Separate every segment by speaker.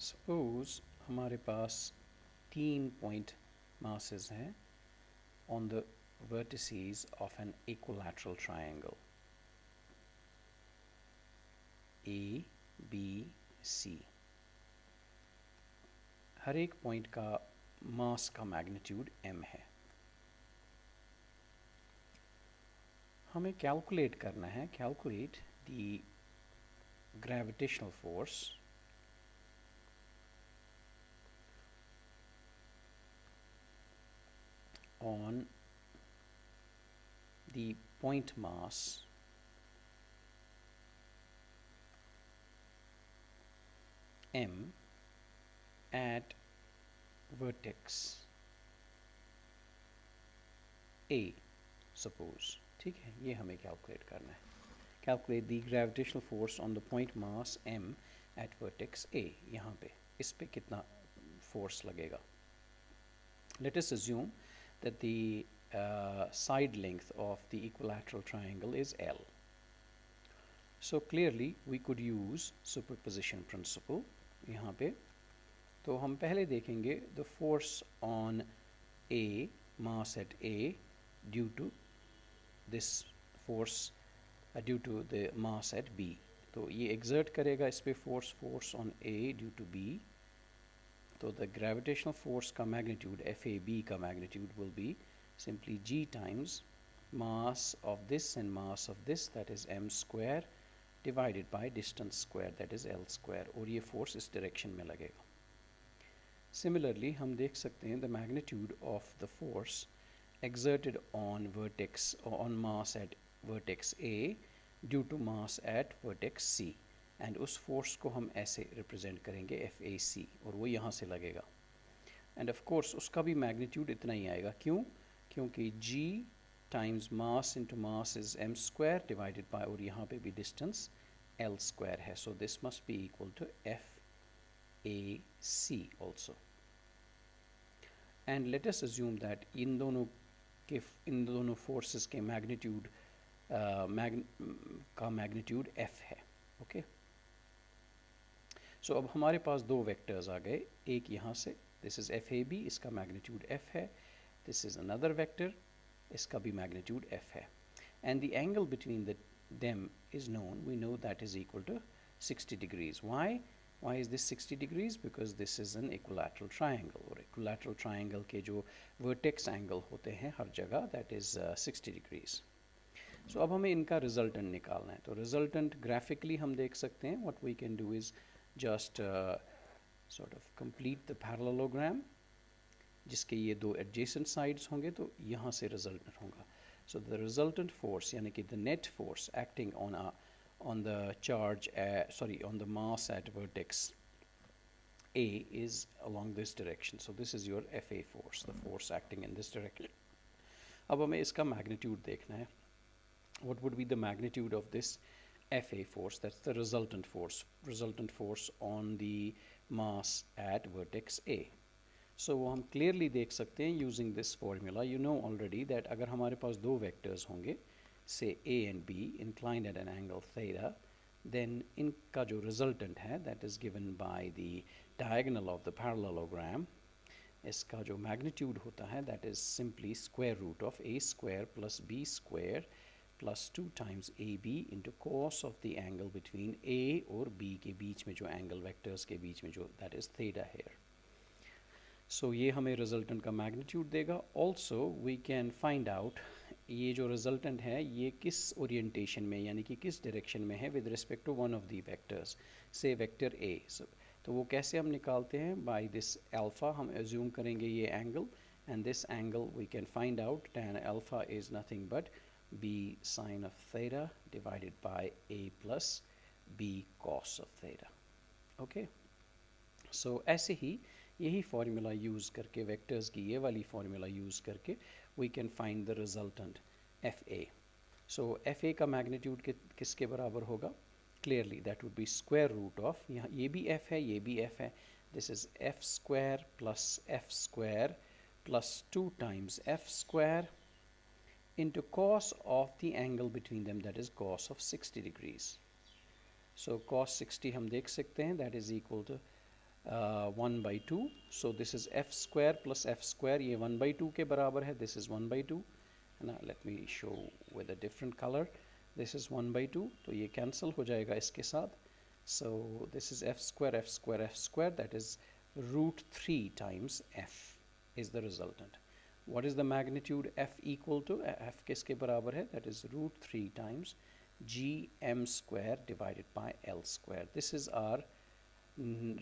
Speaker 1: Suppose हमारे पास 3 point masses हैं on the vertices of an equilateral triangle A, B, C. हर एक point का मास का मैग्नीट्यूड m है. हमें कैलकुलेट करना है, calculate the gravitational force on the point mass m at vertex A suppose. ठीक है, ये हमें कैलकुलेट करना है. Calculate the gravitational force on the point mass m at vertex A. यहाँ पे इस पे कितना फोर्स लगेगा. Let us assume that the side length of the equilateral triangle is L. So clearly we could use superposition principle यहाँ पे. तो हम पहले देखेंगे the force on A, mass at A due to this force due to the mass at B. तो ये exert करेगा इस पे force on A due to B. तो the gravitational force का magnitude FAB का magnitude will be simply G times mass of this and mass of this, that is m square, divided by distance square, that is L square. और ये force इस direction में लगेगा. Similarly हम देख सकते हैं the magnitude of the force exerted on vertex or on mass at vertex A due to mass at vertex C. And उस फोर्स को हम ऐसे रिप्रेजेंट करेंगे FAC और वो यहाँ से लगेगा. एंड ऑफ कोर्स उसका भी मैग्नीट्यूड इतना ही आएगा. क्यों? क्योंकि G times mass into mass is m square divided by, और यहाँ पे भी डिस्टेंस L स्क्वायर है. So this must be equal to FAC also. And let us assume that इन दोनों फोर्सेस के मैग्नीट्यूड का मैग्नीट्यूड F है. ओके सो अब हमारे पास दो वेक्टर्स आ गए. एक यहाँ से दिस इज FAB, इसका मैग्नीट्यूड F है. दिस इज अनदर वेक्टर, इसका भी मैग्नीट्यूड F है. And the angle between them is known. We know that is equal to 60 degrees. Why is this 60 degrees? Because this is an equilateral triangle. और equilateral triangle के जो vertex angle होते हैं हर जगह, that is 60 degrees. So अब हमें इनका resultant निकालना है. तो रिजल्टेंट ग्राफिकली हम देख सकते हैं. What we can do is just sort of complete the parallelogram, जिसके ये दो एडजेसेंट साइड्स होंगे, तो यहाँ से रिजल्टेंट होगा. सो द रिजल्टेंट फोर्स यानी कि the net force acting on the charge on the mass at vertex A is along this direction. So this is your FA force, the force acting in this direction. अब हमें इसका magnitude देखना है. What would be the magnitude of this FA force? That's the resultant force on the mass at vertex A. So वो हम clearly देख सकते हैं using this formula. You know already that अगर हमारे पास दो vectors होंगे, say A and B inclined at an angle theta, then इनका जो resultant है, that is given by the diagonal of the parallelogram. इसका जो magnitude होता है, that is simply square root of A square plus B square plus 2 times AB into cos of the angle between A और B के बीच में जो angle vectors के बीच में जो, that is theta here. So ये हमें resultant का magnitude देगा. Also we can find out ये जो resultant है ये किस orientation में यानी कि किस direction में है with respect to one of the vectors, say vector A. So, तो वो कैसे हम निकालते हैं? By this alpha हम assume करेंगे ये angle, and this angle we can find out tan alpha is nothing but B sine of theta divided by A plus B cos of theta. Okay, so ऐसे ही यही formula use करके vectors की ये वाली formula use करके we can find the resultant FA. So FA का magnitude किसके बराबर होगा? Clearly that would be square root of, यहाँ ये भी F है, ये भी F है. This is F square plus F square plus 2 times F square into cos of the angle between them, that is cos of 60 degrees. So cos 60 हम देख सकते हैं, that is equal to 1/2. So this is f square plus f square, ये 1/2 के बराबर है. This is 1/2. Now let me show with a different color. This is 1/2, तो ये cancel हो जाएगा इसके साथ. So this is f square, f square, f square, that is root 3 times f is the resultant. What is the magnitude f equal to? F किसके बराबर है? That is root 3 times gm square divided by l square. This is our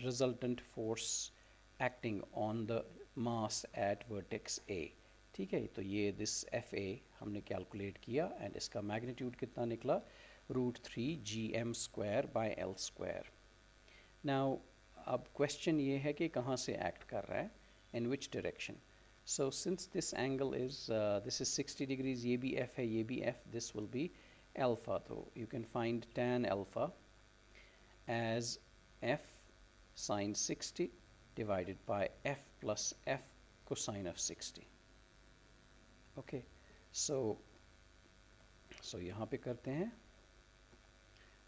Speaker 1: resultant force acting on the mass at vertex A. ठीक है, तो ये this FA हमने calculate किया and इसका मैग्नीट्यूड कितना निकला? Root 3 gm square by l square. Now अब क्वेश्चन ये है कि कहाँ से एक्ट कर रहा है, in which direction. So since this angle is this is 60 degrees, ये भी f है, ये भी f, this will be alpha. तो you can find tan alpha as f sine 60 divided by f plus f cosine of 60. Okay, so यहाँ पे करते हैं.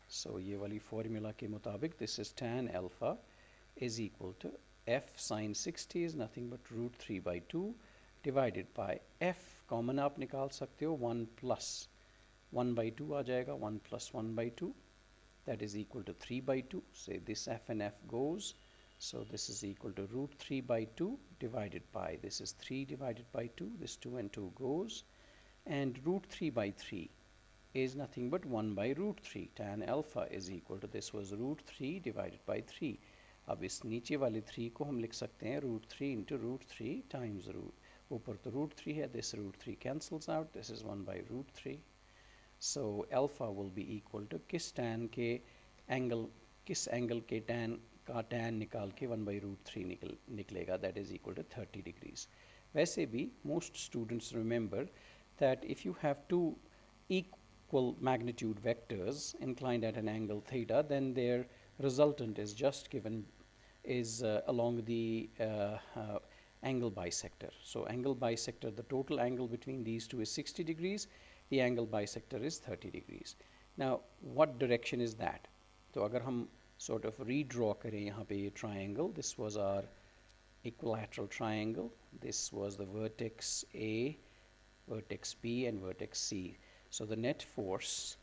Speaker 1: So ये वाली फॉर्मूला के मुताबिक this is tan alpha is equal to f sine 60 is nothing but root 3 by 2 divided by f common आप निकाल सकते हो, 1 plus 1 by 2 आ जाएगा, 1 plus 1 by 2, that is equal to 3 by 2. Say this f and f goes, so this is equal to root 3 by 2 divided by, this is 3 divided by 2, this 2 and 2 goes, and root 3 by 3 is nothing but 1 by root 3. Tan alpha is equal to, this was root 3 divided by 3. अब इस नीचे वाले 3 को हम लिख सकते हैं root 3 into root 3 times root, ऊपर तो root 3 है, this root 3 cancels out, this is 1 by root 3. So alpha will be equal to किस tan के एंगल, किस एंगल के tan का tan निकाल के 1 by root 3 निकलेगा, that is equal to 30 degrees. वैसे भी most students remember that if you have two equal magnitude vectors inclined at an angle theta, then their resultant is just given is along the angle bisector. So angle bisector, the total angle between these two is 60 degrees, the angle bisector is 30 degrees. Now what direction is that? तो अगर हम sort of redraw करें यहाँ पे ये triangle, this was our equilateral triangle, this was the vertex A, vertex B and vertex C. So the net force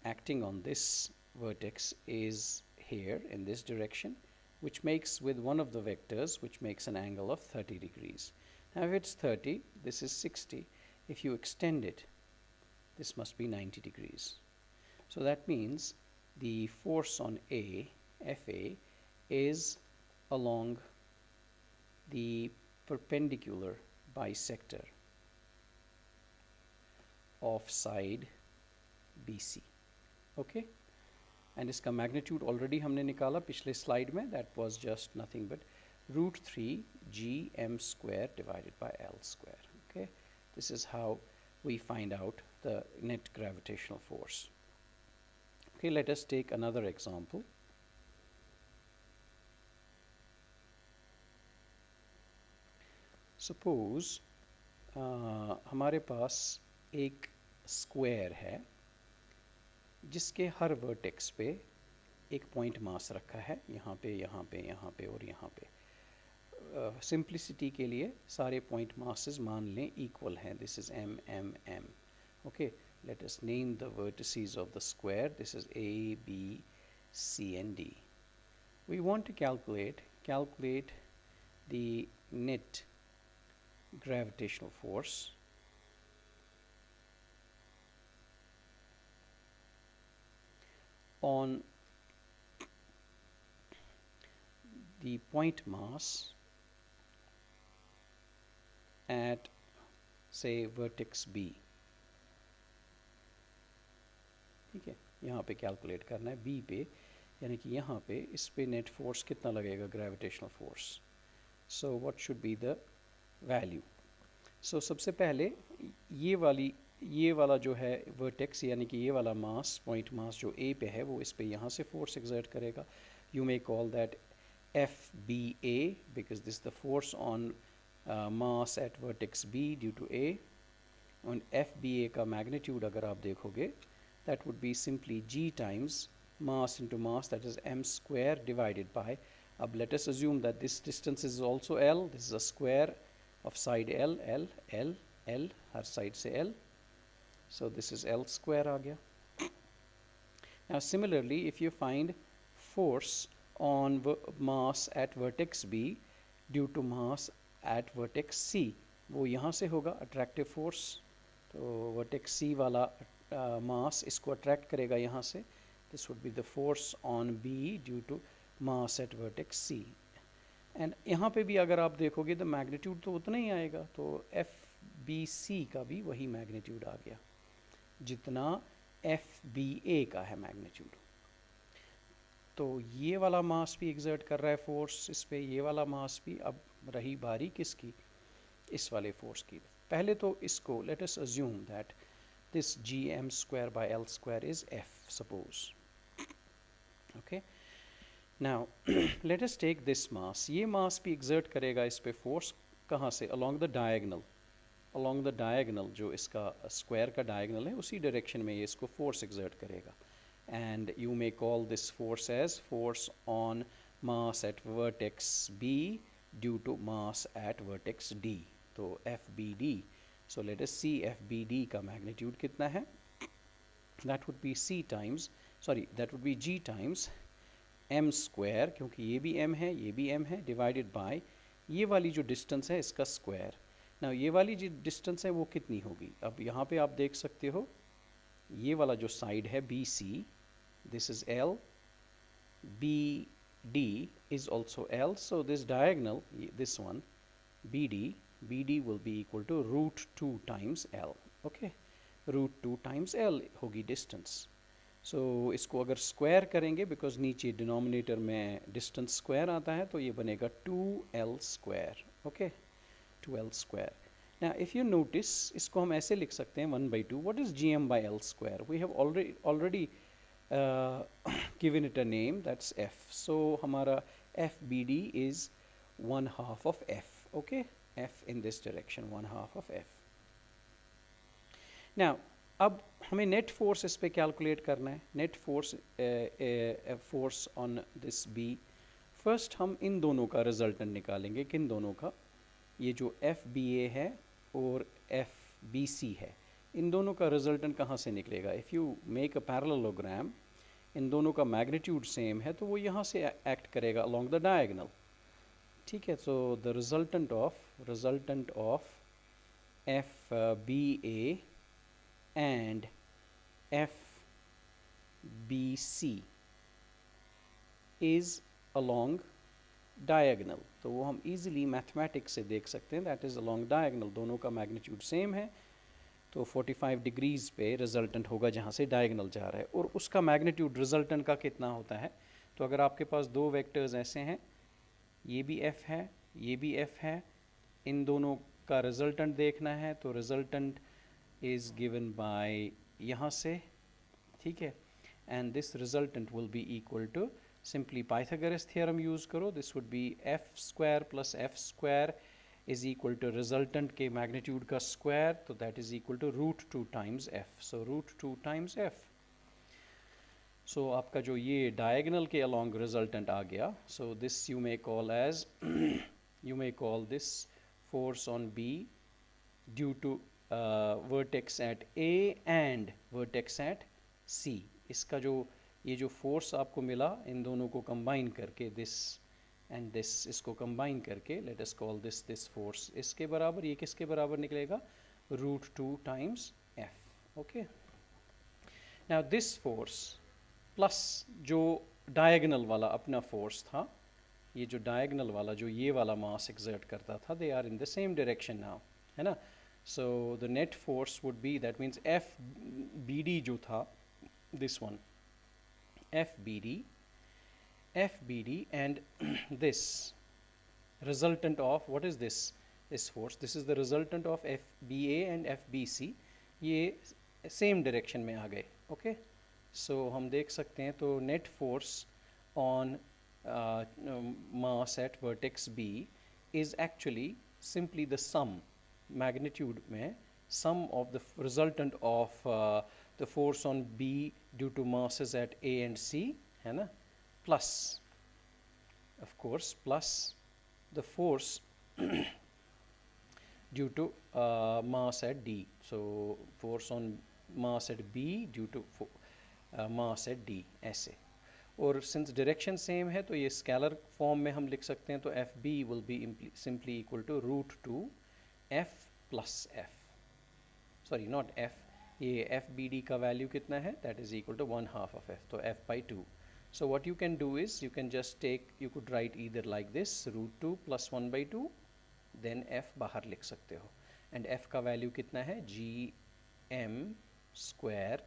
Speaker 1: acting on this vertex is here in this direction, which makes with one of the vectors, which makes an angle of 30 degrees. Now if it's 30, this is 60. If you extend it, this must be 90 degrees. So that means the force on A, FA, is along the perpendicular bisector of side BC. Okay, and इसका magnitude already हमने निकाला पिछले slide में, that was just nothing but root 3 gm square divided by l square. Okay, this is how we find out the net gravitational force. Okay, let us take another example. Suppose हमारे पास एक square है जिसके हर vertex पे एक point mass रखा है, यहाँ पे, यहाँ पे, यहाँ पे और यहाँ पे. सिंप्लिसिटी के लिए सारे पॉइंट मासेस मान लें इक्वल हैं. This is m m m. Okay, let us name the vertices of the square. This is A, B, C and D. We want to calculate the net gravitational force on the point mass at say vertex B. ठीक है, यहाँ पे calculate करना है B पे, यानी कि यहाँ पे इस पे नेट फोर्स कितना लगेगा, gravitational force. So what should be the value. So सबसे पहले ये वाला जो है वर्टेक्स, यानी कि ये वाला मास, पॉइंट मास जो A पे है, वो इस पे यहाँ से फोर्स एक्सर्ट करेगा. You may call that FBA because this is the force on mass at vertex B due to A. और FBA का मैग्नीट्यूड अगर आप देखोगे, that would be simply G times mass into mass, that is m square divided by, let us assume that this distance is also L, this is a square of side L, her side से L, so this is L square आ गया. Now similarly, if you find force on mass at vertex B due to mass at vertex C, वो यहाँ से होगा attractive force, तो vertex C वाला mass इसको attract करेगा यहाँ से, this would be the force on B due to mass at vertex C. And यहाँ पे भी अगर आप देखोगे तो magnitude तो उतना ही आएगा, तो FBC का भी वही magnitude आ गया जितना FBA का है magnitude. तो ये वाला मास भी exert कर रहा है force इस पे, ये वाला मास भी. अब रही बारी किसकी, इस वाले force की. पहले तो इसको let us assume that this gm square by L square is F, suppose. Okay. Now let us take this mass. ये mass भी exert करेगा इस पे force कहाँ से, along the diagonal. Along the diagonal जो इसका square का diagonal है उसी direction में ये इसको force exert करेगा. And you may call this force as force on mass at vertex B due to mass at vertex D. तो FBD. So let us see FBD का magnitude कितना है. That would be that would be G times m square, क्योंकि ये भी m है ये भी m है, divided by ये वाली जो distance है इसका square. Now ये वाली जो distance है वो कितनी होगी. अब यहाँ पे आप देख सकते हो ये वाला जो side है BC, this is L, BD is also L, so this diagonal, this one BD will be equal to root 2 times L. Okay, root 2 times L होगी distance. So इसको अगर square करेंगे, because नीचे denominator में distance square आता है, तो ये बनेगा 2L square. Okay, 2L square. Now if you notice इसको हम ऐसे लिख सकते हैं 1/2. What is gm by L square? We have already given it a name, that's F. So हमारा FBD is 1/2 of F. Okay, F in this direction, 1/2 of F. Now अब हमें net force इस पे कैलकुलेट करना है. Net force force on this B. First हम इन दोनों का रिजल्टेंट निकालेंगे. किन दोनों का, ये जो FBA है और FBC है, इन दोनों का रिजल्टेंट कहाँ से निकलेगा. If you make a parallelogram, इन दोनों का मैग्नीट्यूड सेम है तो वो यहाँ से एक्ट करेगा अलोंग द डायगोनल. ठीक है, so the resultant of FBA and FBC is along diagonal. तो वो हम easily mathematics से देख सकते हैं, that is along diagonal. दोनों का magnitude same है, तो 45 डिग्रीज पे रिजल्टेंट होगा जहाँ से डायगोनल जा रहा है. और उसका मैग्नीट्यूड रिजल्टेंट का कितना होता है. तो अगर आपके पास दो वेक्टर्स ऐसे हैं, ये भी F है ये भी F है, इन दोनों का रिजल्टेंट देखना है, तो रिजल्टेंट is given by यहाँ से. ठीक है, and this resultant will be equal to, simply Pythagoras theorem use करो, this would be F square plus F square is equal to resultant के magnitude का square, तो that is equal to root 2 times F. So root 2 times F. So आपका जो ये diagonal के along resultant आ गया, so this you may call as you may call this force on B due to vertex at A and vertex at C. इसका जो ये जो force आपको मिला इन दोनों को combine करके, this and this, इसको combine करके, let us call this force, इसके बराबर, ये किसके बराबर निकलेगा, root 2 times F. Okay, now this force plus जो diagonal वाला अपना force था, ये जो diagonal वाला जो ये वाला mass exert करता था, they are in the same direction now, है ना. So the net force would be, that means FBD जो था, this one, FBD and this resultant of, what is this force, this is the resultant of FBA and FBC, ये same direction में आ गए. Okay, so हम देख सकते हैं, तो net force on mass at vertex B is actually simply the sum, magnitude में sum of the resultant of the force on B due to masses at A and C, है ना, plus of course plus the force due to mass at D. So force on mass at B due to mass at D, ऐसे. और since direction same है तो ये scalar form में हम लिख सकते हैं, तो F B will be simply equal to √2 F plus F, sorry not F, ये एफ बी डी का वैल्यू कितना है, that is equal to 1/2 of F, तो F by 2. So what you can do is you can just take, you could write either like this √2 + 1/2, then F बाहर लिख सकते हो, and F का value कितना है, GM²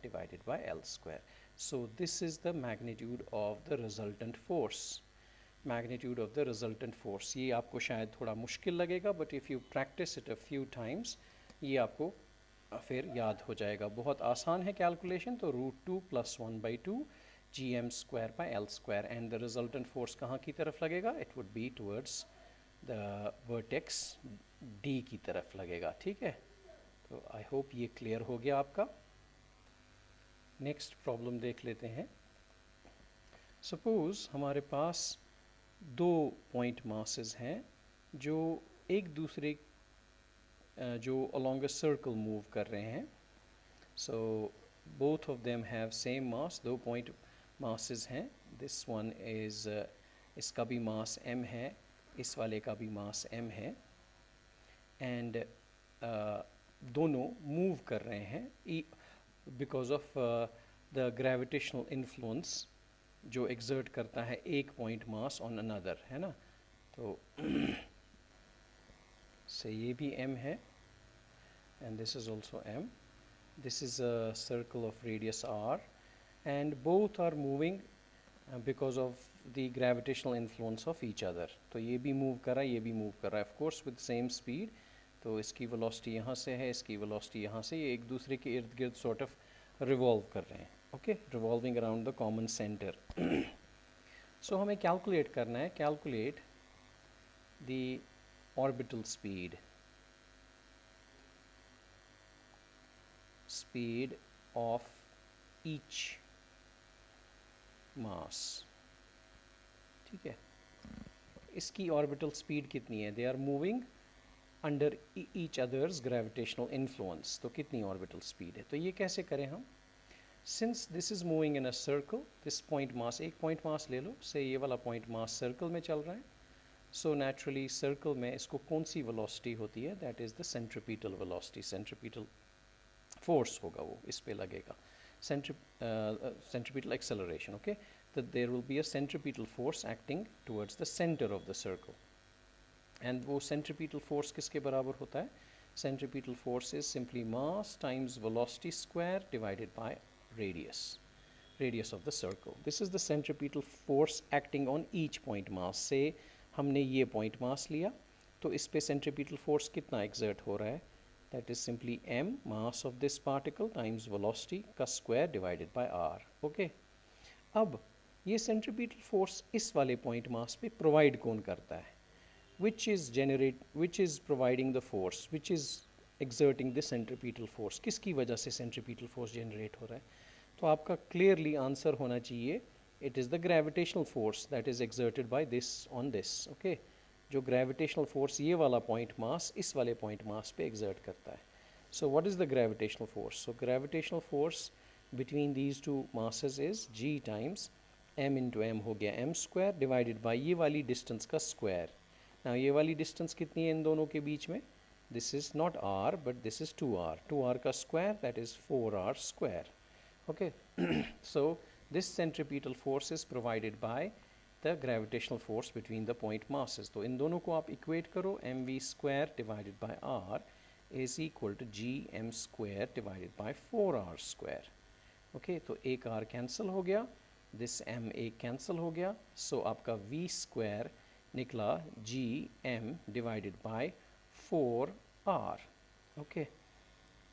Speaker 1: divided by L². So this is the magnitude of the resultant force. Magnitude of the resultant force. ये आपको शायद थोड़ा मुश्किल लगेगा, but if you practice it a few times, ये आपको फिर याद हो जाएगा. बहुत आसान है कैलकुलेशन. तो √2 + 1/2 GM² by L², and the resultant force कहाँ की तरफ लगेगा, it would be towards the vertex D की तरफ लगेगा. ठीक है, तो I hope ये clear हो गया आपका. नेक्स्ट प्रॉब्लम देख लेते हैं. सपोज़ हमारे पास दो पॉइंट मासेस हैं जो एक दूसरे जो अलोंग अ सर्कल मूव कर रहे हैं. So both of them have same mass, दो पॉइंट मासेस हैं. दिस वन इज़, इसका भी मास m है, इस वाले का भी मास m है, एंड दोनों मूव कर रहे हैं because of the gravitational influence जो एक्सर्ट करता है एक पॉइंट मास ऑन अनदर, है ना. तो से ये भी m है, and this is also m. This is a circle of radius r, and both are moving because of the gravitational influence of each other. तो ये भी मूव कर रहा है, ये भी मूव कर रहा है, of course with same speed. तो इसकी वेलोसिटी यहाँ से है, इसकी वेलोसिटी यहाँ से, ये एक दूसरे के इर्द गिर्द सॉर्ट ऑफ रिवॉल्व कर रहे हैं. Okay, revolving around the common centre. So हमें कैलकुलेट करना है, calculate the orbital speed, speed of each mass. ठीक है, इसकी ऑर्बिटल स्पीड कितनी है, they are moving under each others gravitational influence. तो कितनी ऑर्बिटल स्पीड है, तो ये कैसे करें हम. Since this is moving in a circle, this point mass, एक पॉइंट मास ले लो, से ये वाला पॉइंट मास सर्कल में चल रहा है. सो नेचुरली सर्कल में इसको कौन सी वेलोसिटी होती है, that is the centripetal velocity. Centripetal force होगा वो इस पे लगेगा, centripetal acceleration. Okay, that there will be a centripetal force acting towards the center of the circle, and वो centripetal force किसके बराबर होता है, centripetal force is simply mass times velocity square divided by radius of the circle. This is the centripetal force acting on each point mass. से हमने ये point mass लिया, तो इस पे centripetal force कितना exert हो रहा है, that is simply m, mass of this particle times velocity का square divided by r. Okay, अब ये centripetal force इस वाले point mass पे provide कौन करता है, which is providing the force, which is exerting the centripetal force. किसकी वजह से centripetal force generate हो रहा है, तो आपका clearly answer होना चाहिए, it is the gravitational force that is exerted by this on this. Okay, जो ग्रेविटेशनल फोर्स ये वाला पॉइंट मास इस वाले पॉइंट मास पे एग्जर्ट करता है. So what is the gravitational force, so gravitational force between these two masses is g times m into m हो गया m² डिवाइडेड बाई ये वाली डिस्टेंस का स्क्वायर. ना ये वाली डिस्टेंस कितनी है इन दोनों के बीच में, this is not r but this is 2r का square, that is 4r². Okay, so this centripetal force is provided by the gravitational force between the point masses. तो इन दोनों को आप इक्वेट करो, mv² divided by r is equal to gm² divided by 4r². Okay, तो एक r cancel हो गया, this m एक कैंसिल हो गया, सो आपका v² निकला gm divided by 4r. Okay,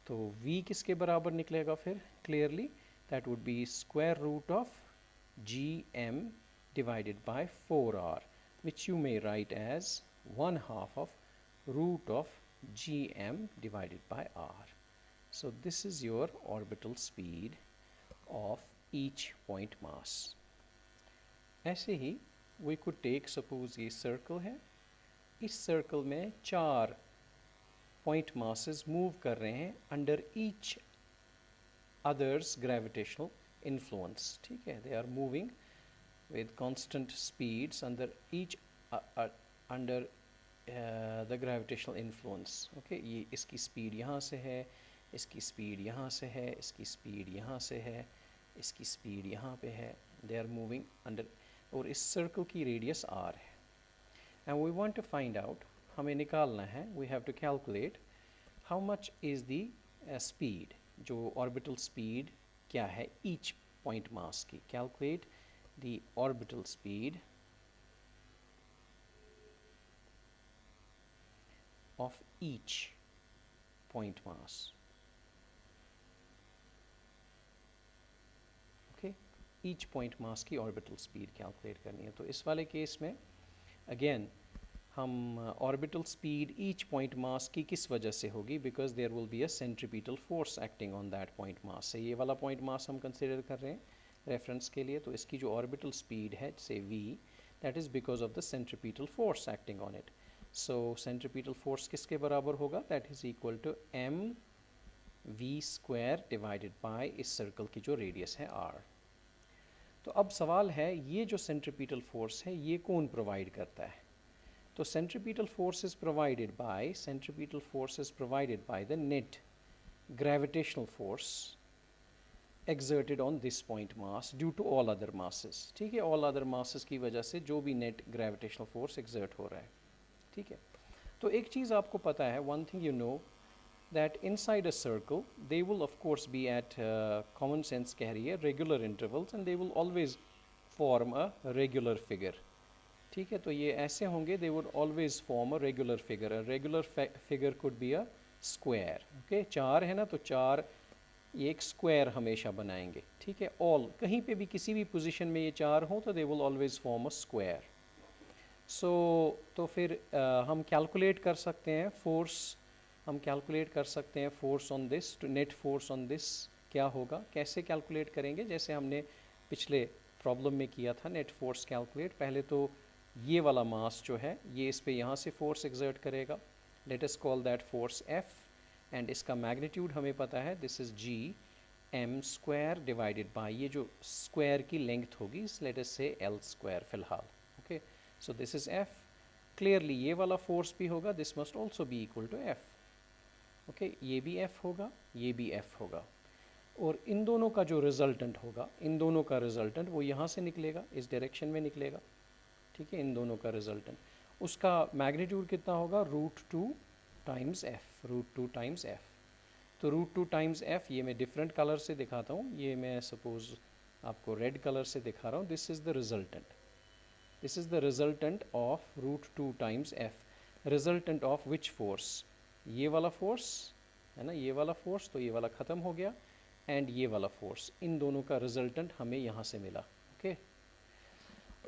Speaker 1: तो v किसके बराबर निकलेगा फिर, clearly that would be square root of gm divided by 4r, which you may write as 1/2 of root of gm divided by r. So this is your orbital speed of each point mass. ऐसे ही we could take, suppose ये circle है, इस circle में 4 point masses move कर रहे हैं under each other's gravitational influence. ठीक है, they are moving with constant speeds under each under the gravitational influence. Okay, ये इसकी speed यहाँ से है, इसकी speed यहाँ से है, इसकी speed यहाँ से है, इसकी speed यहाँ पे है. They are moving under, और इस circle की radius r है. And we want to find out, हमें निकालना है, we have to calculate how much is the speed, जो orbital speed क्या है each point mass की. Calculate the orbital speed of each point mass. Okay, each point mass की orbital speed calculate करनी है. तो इस वाले केस में again हम orbital speed each point mass की किस वजह से होगी, because there will be a centripetal force acting on that point mass. से ये वाला पॉइंट मास हम कंसिडर कर रहे हैं रेफरेंस के लिए. तो इसकी जो ऑर्बिटल स्पीड है से v, that is because of the centripetal force acting on it. So centripetal force किसके बराबर होगा, that is equal to m v square divided by इस सर्कल की जो रेडियस है r. तो अब सवाल है, ये जो सेंट्रीपिटल फोर्स है ये कौन प्रोवाइड करता है. तो centripetal force is provided by the net gravitational force exerted on this point mass due to all other masses. ठीक है, all other masses की वजह से जो भी net gravitational force exert हो रहा है. ठीक है, तो एक चीज़ आपको पता है, one thing you know that inside a circle they will of course be at common sense कह रही है regular intervals and they will always form a regular figure. ठीक है, तो ये ऐसे होंगे, they would always form a regular figure. A regular figure could be a square. Okay, 4 है ना, तो 4 ये एक स्क्वायर हमेशा बनाएंगे. ठीक है, ऑल कहीं पे भी किसी भी पोजीशन में ये 4 हो तो they will always form a square. So तो फिर हम कैलकुलेट कर सकते हैं फोर्स, हम कैलकुलेट कर सकते हैं force on this, net force on this क्या होगा. कैसे कैलकुलेट करेंगे, जैसे हमने पिछले प्रॉब्लम में किया था नेट फोर्स कैलकुलेट. पहले तो ये वाला मास जो है ये इस पे यहाँ से फोर्स एक्सर्ट करेगा. Let us call that force F and इसका मैग्नीट्यूड हमें पता है, this is g m square divided bye ये जो स्क्वायर की लेंथ होगी, लेट अस से L स्क्वायर फिलहाल. Okay, so this is F. Clearly ये वाला फोर्स भी होगा, this must also be equal to F. Okay, ये भी F होगा, ये भी F होगा, और इन दोनों का जो रिजल्टेंट होगा, इन दोनों का रिजल्टेंट वो यहाँ से निकलेगा, इस डायरेक्शन में निकलेगा. ठीक है, इन दोनों का रिजल्टेंट, उसका मैग्नीट्यूड कितना होगा, √2 टाइम्स F, √2 टाइम्स F. तो √2 टाइम्स F ये मैं डिफरेंट कलर से दिखाता हूँ, ये मैं सपोज आपको रेड कलर से दिखा रहा हूँ. This is the resultant, this is the resultant of √2 times F. Resultant of which force, ये वाला फोर्स है ना, ये वाला फोर्स, तो ये वाला ख़त्म हो गया, एंड ये वाला फोर्स, इन दोनों का रिजल्टेंट हमें यहाँ से मिला. ओके,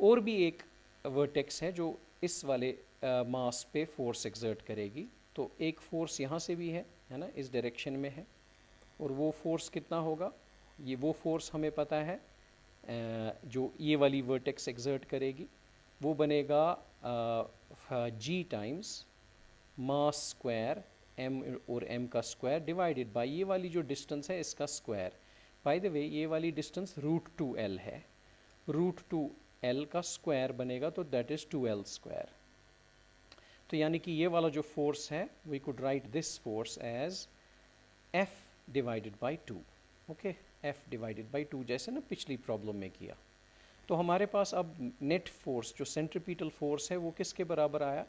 Speaker 1: और भी एक वर्टेक्स है जो इस वाले मास पे फोर्स एक्सर्ट करेगी. तो एक फोर्स यहाँ से भी है ना, इस डायरेक्शन में है, और वो फोर्स कितना होगा, ये वो फोर्स हमें पता है जो ये वाली वर्टेक्स एक्सर्ट करेगी, वो बनेगा g टाइम्स मास स्क्वायर m और m का स्क्वायर डिवाइडेड बाय ये वाली जो डिस्टेंस है इसका स्क्वायर. बाय द वे ये वाली डिस्टेंस √2l है, √2l का स्क्वायर बनेगा तो दैट इज़ 2l स्क्वायर. तो यानी कि ये वाला जो फोर्स है, we could write this force as F divided by 2. Okay, F divided by 2, जैसे ना पिछली प्रॉब्लम में किया. तो हमारे पास अब नेट फोर्स जो सेंट्रीपिटल फोर्स है वो किसके बराबर आया,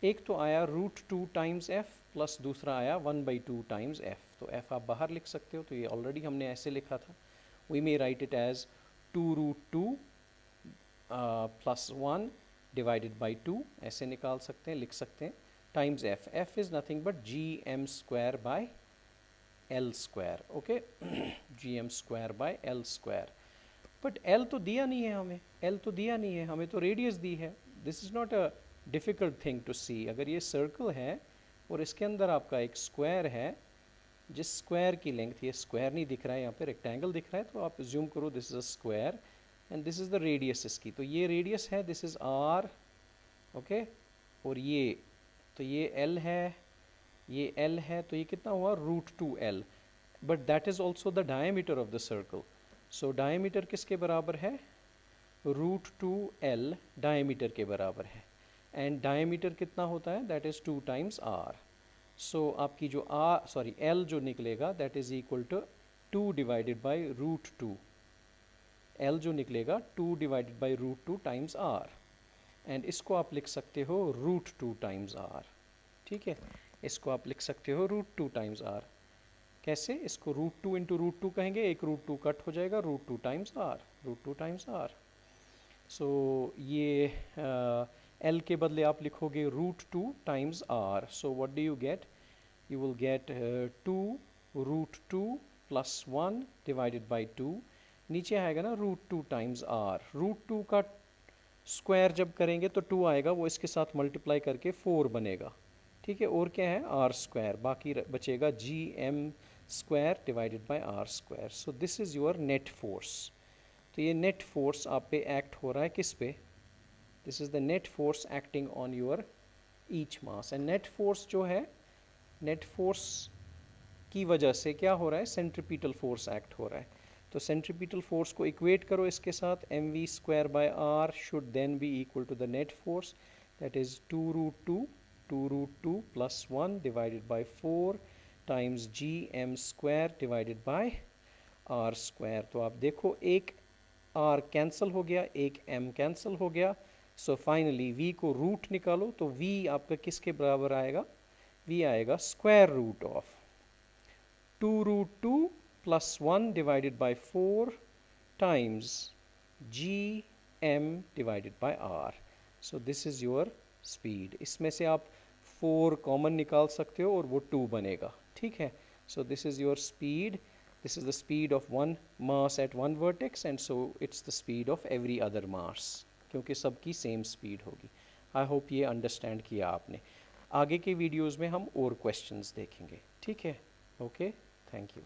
Speaker 1: एक तो आया √2 टाइम्स F प्लस दूसरा आया 1/2 टाइम्स F. तो F आप बाहर लिख सकते हो, तो ये ऑलरेडी हमने ऐसे लिखा था. We may write it as 2√2 plus 1 divided by 2, ऐसे निकाल सकते हैं, लिख सकते हैं, times F. F is nothing but gm square by L square. Okay, gm square by L square. But L तो दिया नहीं है हमें, L तो दिया नहीं है हमें, तो रेडियस दी है. This is not a difficult thing to see. अगर ये सर्कल है और इसके अंदर आपका एक स्क्वायर है, जिस स्क्वायर की लेंथ, ये स्क्वायर नहीं दिख रहा है यहाँ पे, रेक्टेंगल दिख रहा है, तो आप ज्यूम करो this is a square and this is the radius इसकी, तो ये रेडियस है, दिस इज़ आर, ओके। और ये, तो ये एल है, ये एल है, तो ये कितना हुआ √2l, but that is also the diameter of the circle. So diameter किसके बराबर है, √2l डायमीटर के बराबर है, एंड डायमीटर कितना होता है, that is 2 times r। So आपकी जो l जो निकलेगा that is equal to 2 divided by √2, l जो निकलेगा 2 divided by √2 times r, and इसको आप लिख सकते हो √2 टाइम्स r, ठीक है। इसको आप लिख सकते हो √2 टाइम्स r। कैसे, इसको √2 इंटू √2 कहेंगे, एक √2 कट हो जाएगा, √2 टाइम्स r, √2 टाइम्स r। सो ये l के बदले आप लिखोगे √2 times r। So what do you get, you will get 2 √2 plus 1 divided by 2, नीचे आएगा ना √2 टाइम्स r, √2 का स्क्वायर जब करेंगे तो 2 आएगा, वो इसके साथ मल्टीप्लाई करके 4 बनेगा, ठीक है। और क्या है, r स्क्वायर, बाकी बचेगा gm square divided by r square. So this is your net force. तो ये नेट फोर्स आप पे एक्ट हो रहा है किस पे, this is the net force acting on your each mass. And net force जो है, नेट फोर्स की वजह से क्या हो रहा है, सेंट्रीपिटल फोर्स एक्ट हो रहा है। तो सेंट्रीपिटल फोर्स को इक्वेट करो इसके साथ, mv square by r should then be equal to the net force, that is 2√2 plus 1 divided by 4 times gm square divided by r square. तो आप देखो एक r कैंसिल हो गया, एक m कैंसिल हो गया, सो फाइनली v को रूट निकालो, तो v आपका किसके बराबर आएगा, v आएगा square root of 2√2 plus 1 divided by 4 times gm divided by r। So this is your speed. इसमें से आप 4 कॉमन निकाल सकते हो और वो 2 बनेगा, ठीक है। So this is your speed, this is the speed of one mass at one vertex, and so it's the speed of every other mass, क्योंकि सबकी सेम स्पीड होगी। आई होप ये अंडरस्टैंड किया आपने। आगे के वीडियोज़ में हम और क्वेश्चंस देखेंगे, ठीक है। Okay, thank you.